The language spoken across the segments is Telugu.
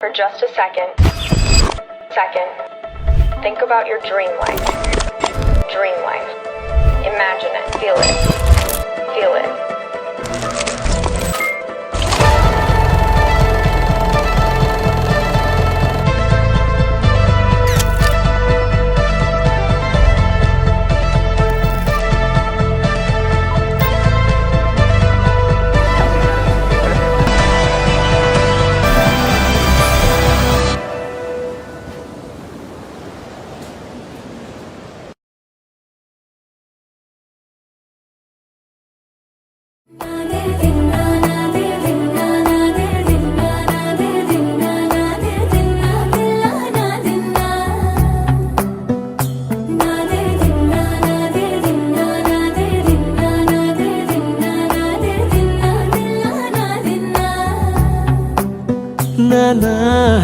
For just a second, think about your dream life. Dream life. Imagine it, feel it. నానా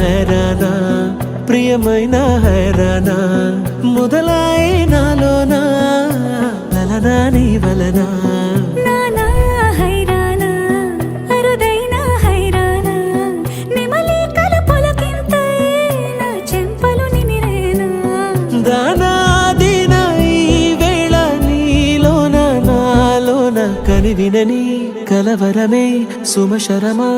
హైరానా ప్రియమైన హైరానా మొదలై నాలోనా లలనా నీ వలనా నానా హైరానా అరుదైన హైరానా నిమలి కలుపులకింతై నా చెంపలు నిమిరేనా దానా దిన ఈ వేళ నీలోన నాలోన కనివినని కలవరమే సుమశరమా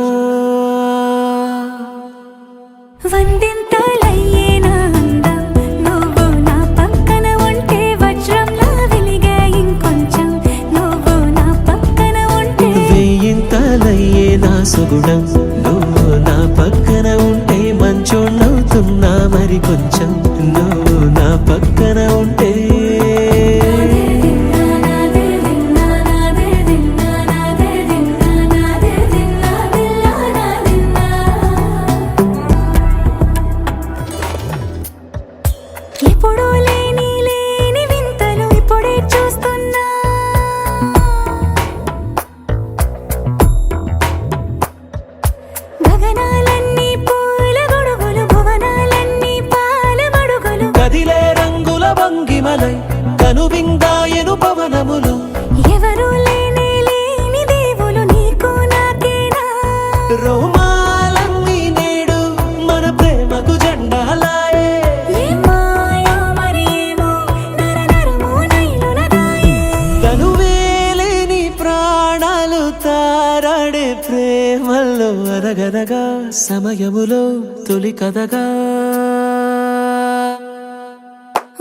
వందింతలయ్యేనా అందం నువ్వు నా పక్కన ఉంటే వజ్రంలా వెలిగే ఇంకొంచెం నువ్వు నా పక్కన ఉంటే వేయింతలయ్యే నా సుగుణం నువ్వు నా పక్కన ఉంటే మంచోణ్ణవుతున్నా మరి కొంచెం నువ్వు నా పక్కన ఉంటే ఎప్పుడూ లేని వింతలు ఇప్పుడే చూస్తున్నా గగనాలన్నీ పూల గొడుగులు భువనాలన్నీ పాల మడుగులు కదిలే రంగుల భంగిమలై కనువిందాయను పవనములు ఎవరూ లేని దేవులు నీకు నాకేనా రోమాలన్నీ నేడు మన ప్రేమకు జెండాలాయే ఏ మాయో మరి ఏమో నరనరమో నైలునదాయే తనువేలేని ప్రాణాలు తారాడే ప్రేమల్లో అరగనగా సమయములో తొలి కథగా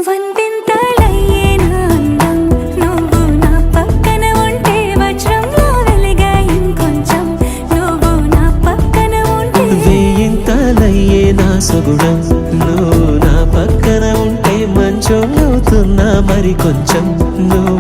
వందింతలయ్యేనా అందం నువ్వు నా పక్కన ఉంటే వజ్రంలా వెలిగే ఇంకొంచెం నువ్వు నా పక్కన ఉంటే వేయింతలయ్యే నా సుగుణం నువ్వు నా పక్కన ఉంటే మంచోణ్ణవుతున్నా మరి కొంచెం నువ్వు